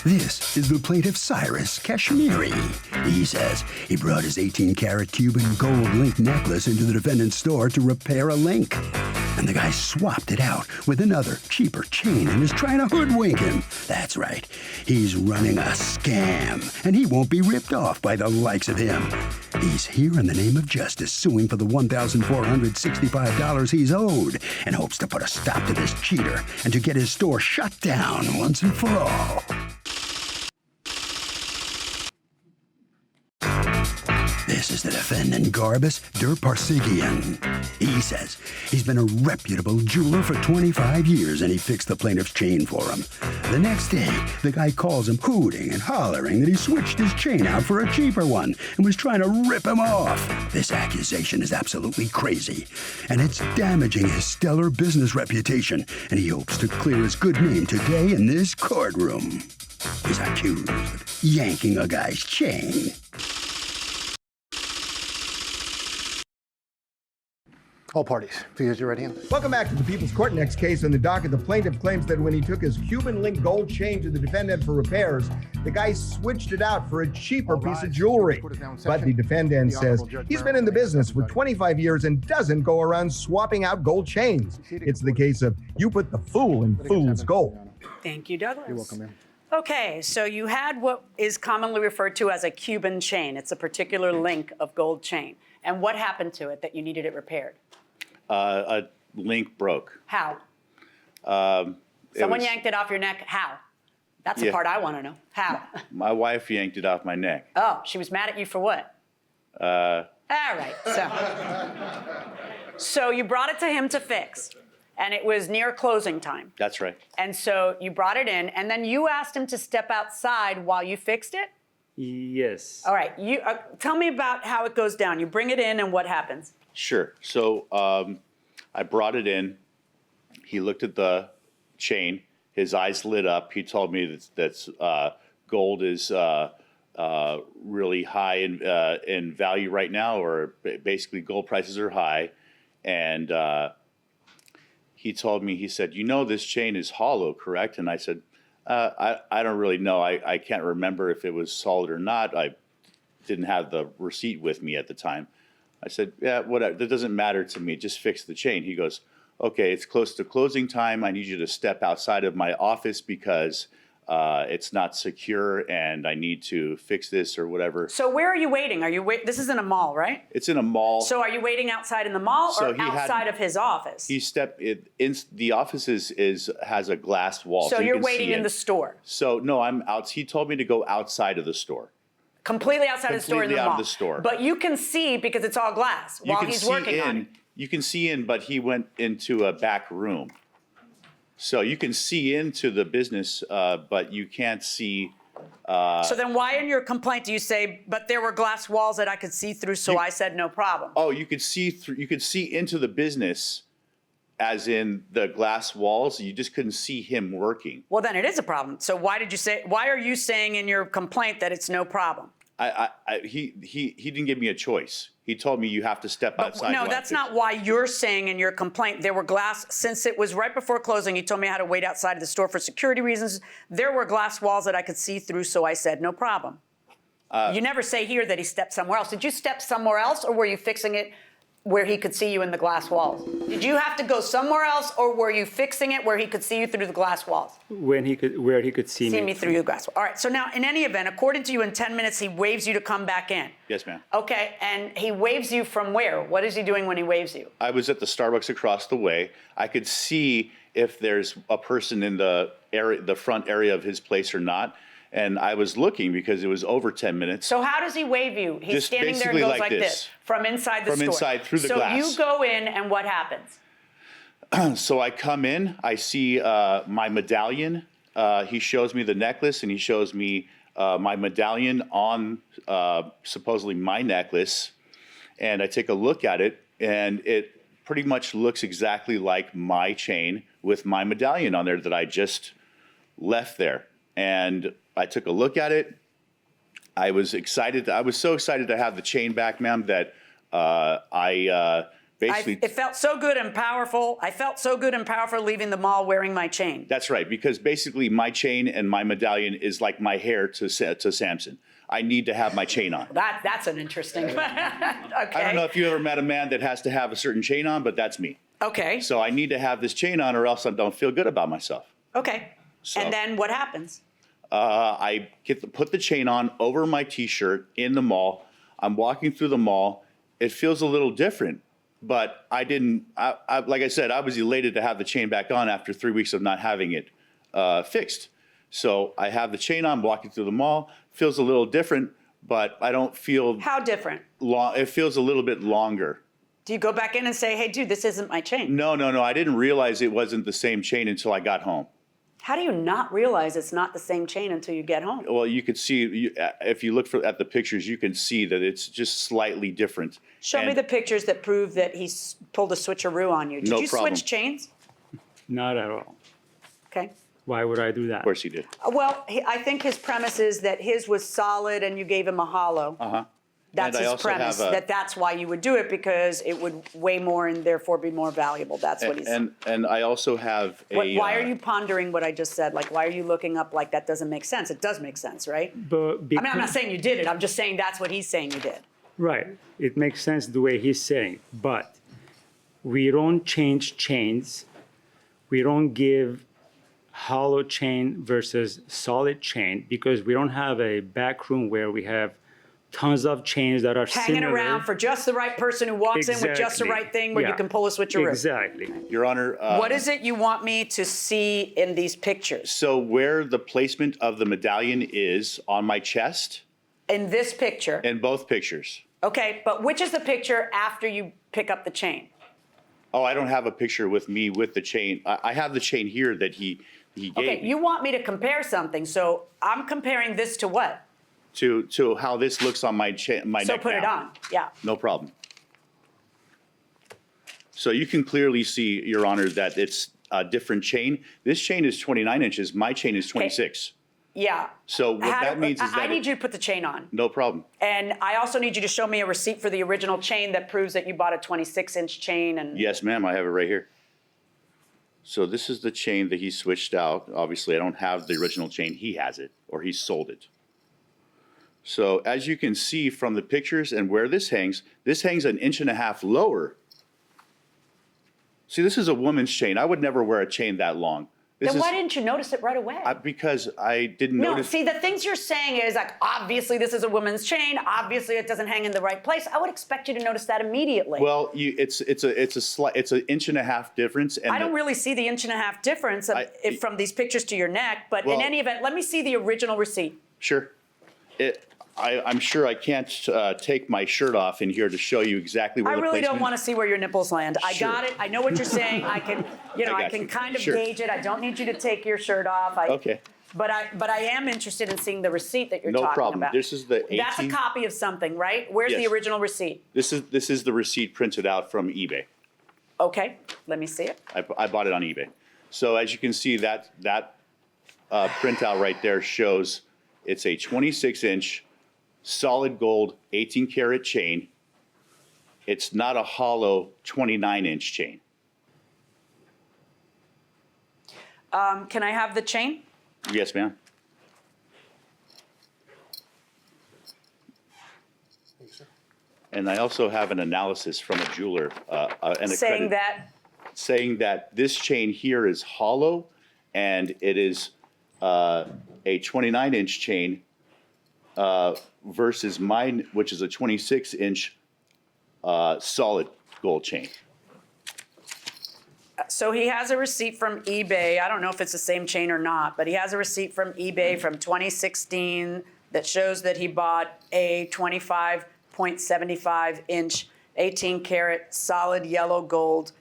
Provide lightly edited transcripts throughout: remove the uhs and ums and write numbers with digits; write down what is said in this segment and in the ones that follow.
This is the plaintiff Cyrus Kashmiri. He says he brought his 18-karat Cuban gold link necklace into the defendant's store to repair a link. And the guy swapped it out with another, cheaper chain and is trying to hoodwink him. That's right. He's running a scam, and he won't be ripped off by the likes of him. He's here in the name of justice, suing for the $1,465 he's owed, and hopes to put a stop to this cheater and to get his store shut down once and for all. This is the defendant, Garbus Derparsigian. He says he's been a reputable jeweler for 25 years and he fixed the plaintiff's chain for him. The next day, the guy calls him hooting and hollering that he switched his chain out for a cheaper one and was trying to rip him off. This accusation is absolutely crazy, and it's damaging his stellar business reputation, and he hopes to clear his good name today in this courtroom. He's accused of yanking a guy's chain. All parties, please use your right hand. Welcome back to the People's Court. Next case on the docket, the plaintiff claims that when he took his Cuban link gold chain to the defendant for repairs, the guy switched it out for a cheaper piece of jewelry. But the defendant says he's been in the business for 25 years and doesn't go around swapping out gold chains. It's the case of you put the fool in fool's gold. Thank you, Douglas. You're welcome, ma'am. Okay, so you had what is commonly referred to as a Cuban chain. It's a particular link of gold chain. And what happened to it that you needed it repaired? A link broke. How? Someone yanked it off your neck. How? That's the part I want to know. How? My wife yanked it off my neck. Oh, she was mad at you for what? All right. So you brought it to him to fix, and it was near closing time. That's right. And so you brought it in, and then you asked him to step outside while you fixed it? Yes. All right. You tell me about how it goes down. You bring it in, and what happens? Sure. So I brought it in. He looked at the chain. His eyes lit up. He told me that gold is really high in value right now, or basically gold prices are high. And he told me, he said, "You know this chain is hollow, correct?" And I said, I don't really know. I can't remember if it was solid or not. I didn't have the receipt with me at the time. I said, yeah, whatever. That doesn't matter to me. Just fix the chain. He goes, okay, it's close to closing time. I need you to step outside of my office because it's not secure and I need to fix this or whatever. So where are you waiting? This is in a mall, right? It's in a mall. So are you waiting outside in the mall or outside of his office? He stepped in. The office has a glass wall. So you're waiting in the store? So no, I'm out. He told me to go outside of the store. Completely outside of the store in the mall. Completely out of the store. But you can see because it's all glass while he's working on it. You can see in, but he went into a back room. So you can see into the business, but you can't see. So then why in your complaint do you say, but there were glass walls that I could see through, so I said no problem? Oh, you could see through. You could see into the business, as in the glass walls. You just couldn't see him working. Well, then it is a problem. So why are you saying in your complaint that it's no problem? He didn't give me a choice. He told me you have to step outside. No, that's not why you're saying in your complaint there were glass, since it was right before closing, he told me I had to wait outside of the store for security reasons. There were glass walls that I could see through, so I said no problem. You never say here that he stepped somewhere else. Did you step somewhere else, or were you fixing it where he could see you in the glass walls? Did you have to go somewhere else, or were you fixing it where he could see you through the glass walls? Where he could see me. See me through the glass wall. All right, so now in any event, according to you, in 10 minutes, he waves you to come back in. Yes, ma'am. Okay, and he waves you from where? What is he doing when he waves you? I was at the Starbucks across the way. I could see if there's a person in the front area of his place or not. And I was looking because it was over 10 minutes. So how does he wave you? He's just standing there and goes like this. From inside the store. From inside through the glass. So you go in and what happens? So I come in, I see my medallion. He shows me the necklace and he shows me my medallion on supposedly my necklace. And I take a look at it and it pretty much looks exactly like my chain with my medallion on there that I just left there. And I took a look at it. I was excited. I was so excited to have the chain back, ma'am, that Basically, It felt so good and powerful. I felt so good and powerful leaving the mall wearing my chain. that's right, because basically my chain and my medallion is like my hair to Samson. I need to have my chain on. That's an interesting. Okay. I don't know if you ever met a man that has to have a certain chain on, but that's me. Okay. So I need to have this chain on, or else I don't feel good about myself. Okay. So- And then what happens? I put the chain on over my T-shirt in the mall. I'm walking through the mall. It feels a little different, but I didn't. Like I said, I was elated to have the chain back on after 3 weeks of not having it fixed. So I have the chain on, walking through the mall. Feels a little different, but I don't feel How different? long. It feels a little bit longer. Do you go back in and say, "Hey, dude, this isn't my chain"? No. I didn't realize it wasn't the same chain until I got home. How do you not realize it's not the same chain until you get home? Well, you could see, if you look at the pictures, you can see that it's just slightly different. Show me And the pictures that prove that he pulled a switcheroo on you. Did No you problem. switch chains? Not at all. Okay. Why would I do that? Of course he did. Well, I think his premise is that his was solid and you gave him a hollow. Uh-huh. That's And I his also premise, have that's why you would do it, because it would weigh more and therefore be more valuable. That's what he's saying. And I also have a. Why are you pondering what I just said? Like, why are you looking up like that doesn't make sense? It does make sense, right? But I mean, I'm not saying you did it. I'm just saying that's what he's saying you did. Right. It makes sense the way he's saying. But we don't change chains. We don't give hollow chain versus solid chain because we don't have a back room where we have tons of chains that are Hanging similar. around for just the right person who walks in with just the Exactly. right thing where you Yeah. can pull a switcheroo. Exactly. Your Honor. What is it you want me to see in these pictures? So where the placement of the medallion is on my chest, In this picture. in both pictures. Okay, but which is the picture after you pick up the chain? Oh, I don't have a picture with me with the chain. I have the chain here that he gave Okay, me you want me to compare something, so I'm comparing this to what? to how this looks on my my So neck put it now. on, yeah. No problem. So you can clearly see, Your Honor, that it's a different chain. This chain is 29 inches. My chain is 26. Yeah. So what that means is I that need you to put the chain on. no problem. And I also need you to show me a receipt for the original chain that proves that you bought a 26-inch chain and. Yes, ma'am. I have it right here. So this is the chain that he switched out. Obviously, I don't have the original chain. He has it, or he sold it. So as you can see from the pictures and where this hangs 1.5 inches lower. See, this is a woman's chain. I would never wear a chain that long. Then why didn't you notice it right away? Because I didn't No, notice. see, the things you're saying is like, obviously this is a woman's chain. Obviously it doesn't hang in the right place. I would expect you to notice that immediately. Well, it's an 1.5 inch difference. And I don't really see the 1.5 inch difference from these pictures to your neck, but in Well- any event, let me see the original receipt. Sure. I'm sure I can't take my shirt off in here to show you exactly where I the really placement. don't want to see where your nipples land. I Sure. got it. I know what you're saying. I can, I got can you. kind of Sure. gauge it. I don't need you to take your shirt off. Okay. But I am interested in seeing the receipt that you're No talking problem. about. This is the That's a 18 copy of something, right? Where's the Yes. original receipt? This is the receipt printed out from eBay. Okay, let me see it. I bought it on eBay. So as you can see, that printout right there shows it's a 26-inch solid gold 18-karat chain. It's not a hollow 29-inch chain. Can I have the chain? Yes, ma'am. And I also have an analysis from a jeweler and a Saying credit that, saying that this chain here is hollow and it is a 29-inch chain versus mine, which is a 26-inch solid gold chain. so he has a receipt from eBay. I don't know if it's the same chain or not, but he has a receipt from eBay from 2016 that shows that he bought a 25.75 inch 18-karat solid yellow gold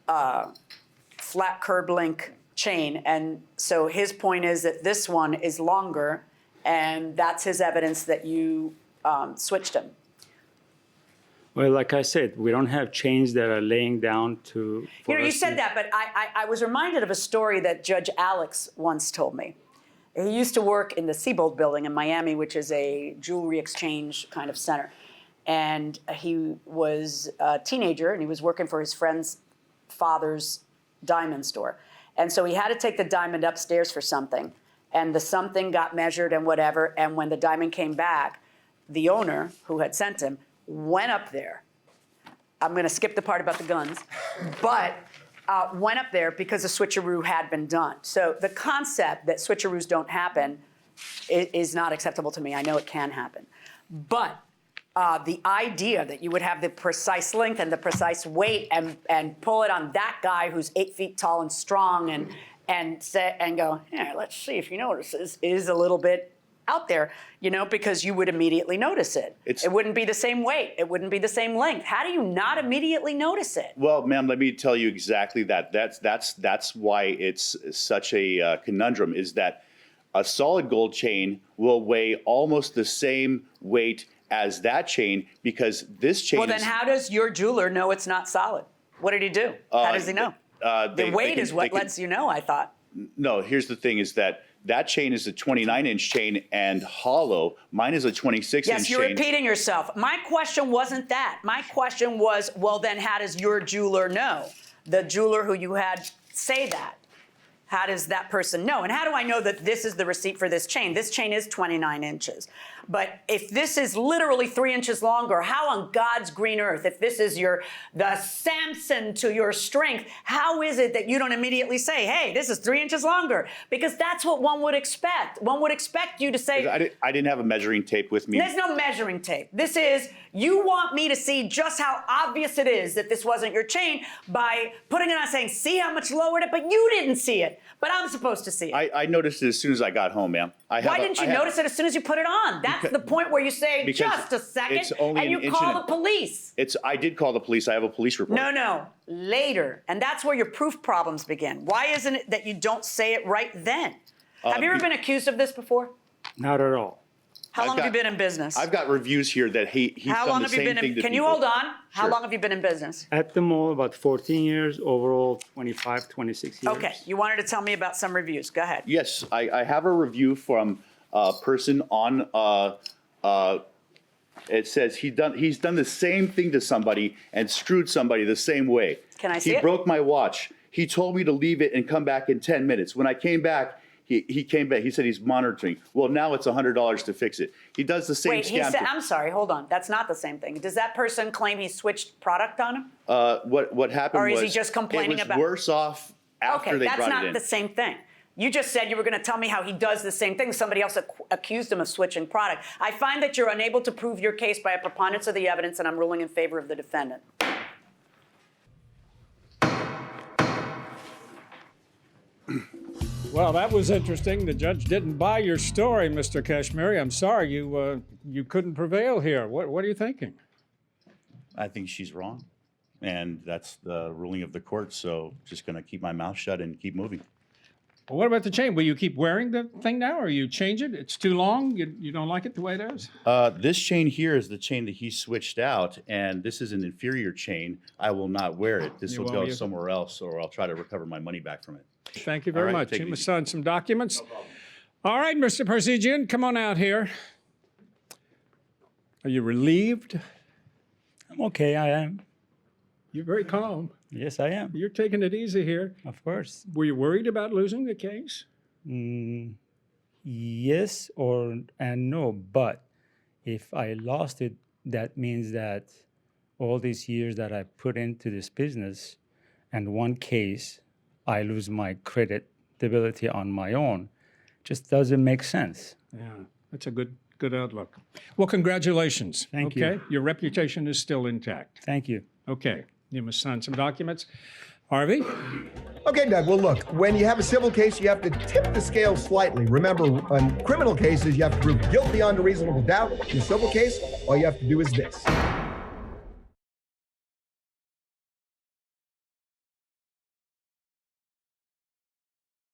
flat curb link chain. And so his point is that this one is longer, and that's his evidence that you switched him. Well, like I said, we don't have chains that are laying down to. You know, you us said to- that, but I was reminded of a story that Judge Alex once told me. He used to work in the Siebold building in Miami, which is a jewelry exchange kind of center. and he was a teenager, and he was working for his friend's father's diamond store. And so he had to take the diamond upstairs for something, and the something got measured and whatever, and when the diamond came back, the owner who had sent him went up there. I'm going to skip the part about the guns, but went up there because a switcheroo had been done. So the concept that switcheroos don't happen is not acceptable to me. I know it can happen. But the idea that you would have the precise length and the precise weight and pull it on that guy who's 8 feet tall and strong and go, yeah, let's see if you notice this, is a little bit out there, because you would immediately notice it. It wouldn't be the same weight. It wouldn't be the same length. How do you not immediately notice it? Well, ma'am, let me tell you exactly that. That's why it's such a conundrum, is that a solid gold chain will weigh almost the same weight as that chain, because this chain Well, then how does your jeweler know it's not solid? What did he do? How does he know? The weight is what lets you know, I thought. No, here's the thing, is that chain is a 29-inch chain and hollow. Mine is a 26-inch chain. Yes, you're repeating yourself. My question wasn't that. My question was, well, then how does your jeweler know? The jeweler who you had say that. How does that person know? And how do I know that this is the receipt for this chain? This chain is 29 inches. But if this is literally 3 inches longer, how on God's green earth, if this is the Samson to your strength, how is it that you don't immediately say, hey, this is 3 inches longer? Because that's what one would expect. One would expect you to say. I didn't have a measuring tape with me. There's no measuring tape. This is, you want me to see just how obvious it is that this wasn't your chain by putting it on saying, see how much lowered it, but you didn't see it. But I'm supposed to see it. I noticed it as soon as I got home, ma'am. Why didn't you notice it as soon as you put it on? That's the point where you say, just a second, and you call the police. I did call the police. I have a police report. No, later. And that's where your proof problems begin. Why isn't it that you don't say it right then? Have you ever been accused of this before? Not at all. How long have you been in business? I've got reviews here that he's done the same thing to Can you people. hold on? How Sure. long have you been in business? At the mall, about 14 years, overall 25, 26 years. Okay, you wanted to tell me about some reviews. Go ahead. Yes, I have a review from a person on, it says he's done the same thing to somebody and screwed somebody the same way. Can I see He it? broke my watch. He told me to leave it and come back in 10 minutes. When I came back, he came back. He said he's monitoring. Well, now it's $100 to fix it. He does the same Wait, he scam. said, I'm sorry, hold on. That's not the same thing. Does that person claim he switched product on him? What happened Or is was he just complaining it was about- worse off after they that's brought it not in. the same thing. You just said you were going to tell me how he does the same thing. Somebody else accused him of switching product. I find that you're unable to prove your case by a preponderance of the evidence, and I'm ruling in favor of the defendant. Well, that was interesting. The judge didn't buy your story, Mr. Kashmiri. I'm sorry you couldn't prevail here. What are you thinking? I think she's wrong, and that's the ruling of the court. So just going to keep my mouth shut and keep moving. Well, what about the chain? Will you keep wearing the thing now, or you change it? It's too long? You don't like it the way it is? This chain here is the chain that he switched out, and this is an inferior chain. I will not wear it. This You will won't? go somewhere else, or I'll try to recover my money back from it. Thank you very All right, much. take You it must easy. sign some documents. All right, Mr. Parsegian, come on out here. Are you relieved? I'm okay, I am. You're very calm. Yes, I am. You're taking it easy here. Of course. Were you worried about losing the case? Yes and no, but if I lost it, that means that all these years that I put into this business and one case, I lose my credibility on my own. Just doesn't make sense. Yeah, that's a good outlook. Well, congratulations. Thank okay? you. Your reputation is still intact. Thank you. Okay, you must sign some documents. Harvey? Okay, Doug, well, look, when you have a civil case, you have to tip the scale slightly. Remember, on criminal cases, you have to prove guilt beyond a reasonable doubt. In a civil case, all you have to do is this.